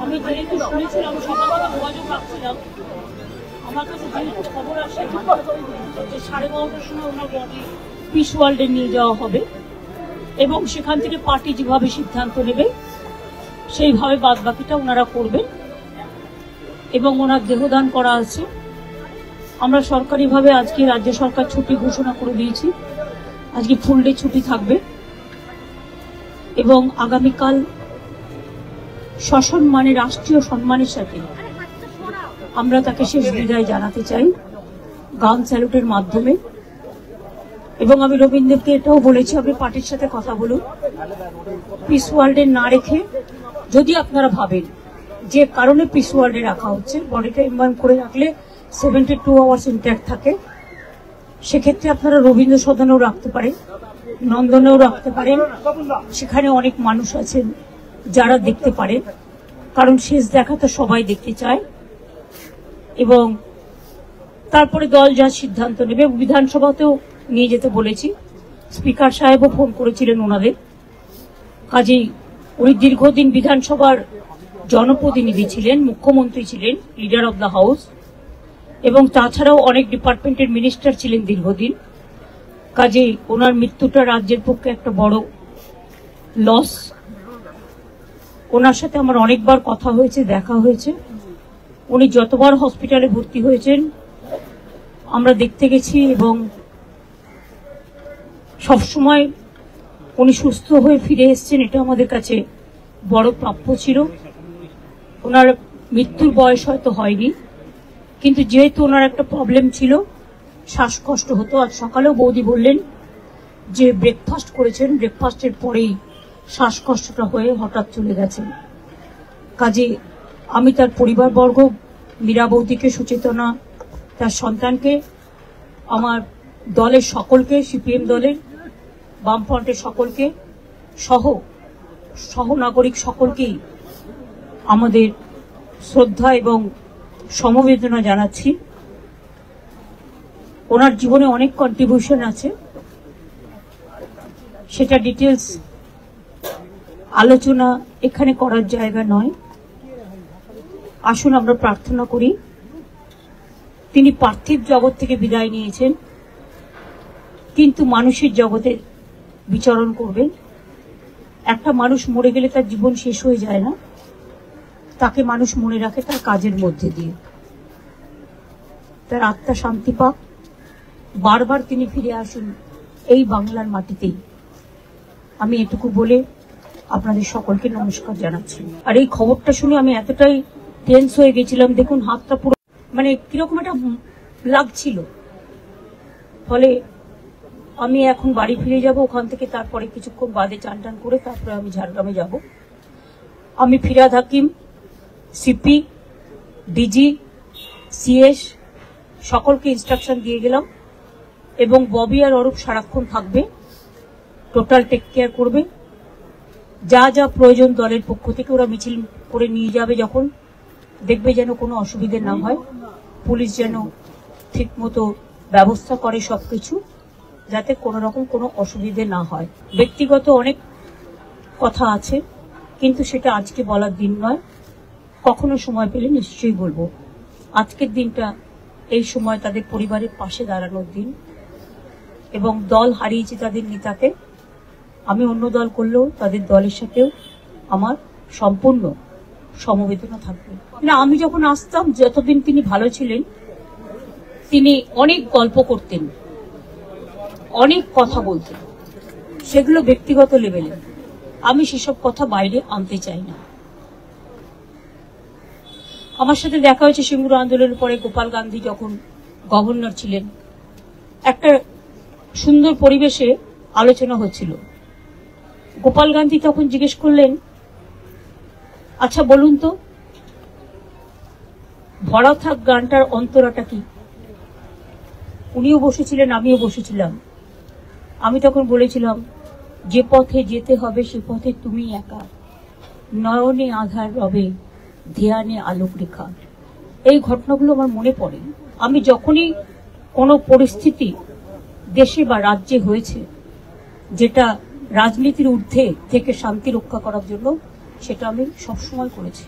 আমি যেহেতু শুনেছিলাম সকালবেলা যোগাযোগ রাখছিলাম, আমার কাছে যেহেতু খবর আসে যে 12:30টার সময় ওনার বডি পিস ওয়ার্ল্ডে নিয়ে যাওয়া হবে এবং সেখান থেকে পার্টি যেভাবে সিদ্ধান্ত নেবে সেইভাবে বাদবাকিটা ওনারা করবেন এবং ওনার দেহদান করা আছে। আমরা সরকারিভাবে আজকে রাজ্য সরকার ছুটি ঘোষণা করে দিয়েছি, আজকে ফুল ডে ছুটি থাকবে এবং আগামীকাল সসম্মানে রাষ্ট্রীয় সম্মানের সাথে আমরা তাকে শেষ বিদায় জানাতে চাই গান স্যালুটের মাধ্যমে। এবং আমি রবীন্দ্রকে এটাও বলেছি, আপনি পার্টির সাথে কথা বলুন, পিস ওয়ার্ল্ডে না রেখে যদি আপনারা ভাবেন যে কারণে পিস ওয়ার্ল্ডে রাখা হচ্ছে, বডিটা ইনভাইম করে রাখলে 72 আওয়ার্স ইন্ট্যাক্ট থাকে, সেক্ষেত্রে আপনারা রবীন্দ্র সদনেও রাখতে পারেন, নন্দনেও রাখতে পারেন, সেখানে অনেক মানুষ আছেন যারা দেখতে পারে, কারণ শেষ দেখা তো সবাই দেখতে চায়। এবং তারপরে দল যা সিদ্ধান্ত নেবে, বিধানসভাতেও নিয়ে যেতে বলেছি, স্পিকার সাহেবও ফোন করেছিলেন ওনাদের। কাজেই উনি দীর্ঘদিন বিধানসভার জনপ্রতিনিধি ছিলেন, মুখ্যমন্ত্রী ছিলেন, লিডার অব দ্য হাউস, এবং তাছাড়াও অনেক ডিপার্টমেন্টের মিনিস্টার ছিলেন দীর্ঘদিন। কাজেই ওনার মৃত্যুটা রাজ্যের পক্ষে একটা বড় লস। ওনার সাথে আমার অনেকবার কথা হয়েছে, দেখা হয়েছে, উনি যতবার হসপিটালে ভর্তি হয়েছেন আমরা দেখতে গেছি এবং সবসময় উনি সুস্থ হয়ে ফিরে এসেছেন, এটা আমাদের কাছে বড় প্রাপ্য ছিল। ওনার মৃত্যুর বয়স হয়তো হয়নি, কিন্তু যেহেতু ওনার একটা প্রবলেম ছিল, শ্বাসকষ্ট হতো। আজ সকালেও বৌদি বললেন যে ব্রেকফাস্ট করেছেন, ব্রেকফাস্টের পরেই শ্বাসকষ্টটা হয়ে হঠাৎ চলে গেছেন। কাজে আমি তার পরিবারবর্গ, মীরা বৌদিকে, সুচেতনা, তার সন্তানকে, আমার দলের সকলকে, সিপিএম দলের, বামফ্রন্টের সকলকে সহ নাগরিক সকলকেই আমাদের শ্রদ্ধা এবং সমবেদনা জানাচ্ছি। ওনার জীবনে অনেক কন্ট্রিবিউশন আছে, সেটা ডিটেলস আলোচনা এখানে করার জায়গা নয়। আসুন আমরা প্রার্থনা করি, তিনি পার্থিব জগৎ থেকে বিদায় নিয়েছেন কিন্তু মানুষের জগতে বিচরণ করবেন। একটা মানুষ মরে গেলে তার জীবন শেষ হয়ে যায় না, তাকে মানুষ মনে রাখে তার কাজের মধ্যে দিয়ে। তার আত্মা শান্তি পাক, বারবার তিনি ফিরে আসুন এই বাংলার মাটিতেই। আমি এটুকু বলে আপনাদের সকলকে নমস্কার জানাচ্ছি। আর এই খবরটা শুনে আমি এতটাই টেন্স হয়ে গেছিলাম, দেখুন হাতটা পুরো মানে কিরকম একটা লাগছিল। ফলে আমি এখন বাড়ি ফিরে যাব, ওখান থেকে তারপরে কিছুক্ষণ বাদে চান টান করে তারপরে আমি ঝাড়গ্রামে যাব। আমি Firhad Hakim, CP, DG, CS সকলকে ইনস্ট্রাকশন দিয়ে গেলাম এবং ববি আর অরূপ সারাক্ষণ থাকবে, টোটাল টেক কেয়ার করবে। যা যা প্রয়োজন দলের পক্ষ থেকে ওরা মিছিল করে নিয়ে যাবে, যখন দেখবে যেন কোনো অসুবিধে না হয়, পুলিশ যেন ঠিক মতো ব্যবস্থা করে সবকিছু, যাতে কোনো রকম কোনো অসুবিধে না হয়। ব্যক্তিগত অনেক কথা আছে, কিন্তু সেটা আজকে বলার দিন নয়, কখনো সময় পেলে নিশ্চয়ই বলবো। আজকের দিনটা এই সময় তাদের পরিবারের পাশে দাঁড়ানোর দিন এবং দল হারিয়েছে তাদের নেতাকে। আমি অন্য দল করলেও তাদের দলের সাথেও আমার সম্পূর্ণ সমবেদনা থাকবে। না, আমি যখন আসতাম, যতদিন তিনি ভালো ছিলেন, তিনি অনেক গল্প করতেন, অনেক কথা বলতেন, সেগুলো ব্যক্তিগত লেভেলে। আমি সেসব কথা বাইরে আনতে চাই না। আমার সাথে দেখা হয়েছে সিঙ্গুর আন্দোলনের পরে, গোপাল গান্ধী যখন গভর্নর ছিলেন, একটা সুন্দর পরিবেশে আলোচনা হচ্ছিল। গোপাল গান্ধী তখন জিজ্ঞেস করলেন, আচ্ছা বলুন তো, ভরা থাক গানটার অন্তরাটা কি? উনিও বসেছিলেন, আমিও বসেছিলাম। আমি তখন বলেছিলাম, যে পথে যেতে হবে সে পথে তুমি একা, নয়নে আধার রবে, ধ্যানে আলোক রেখা। এই ঘটনাগুলো আমার মনে পড়ে। আমি যখনই কোনো পরিস্থিতি দেশে বা রাজ্যে হয়েছে যেটা রাজনীতির ঊর্ধ্বে থেকে শান্তি রক্ষা করার জন্য, সেটা আমি সবসময় করেছি।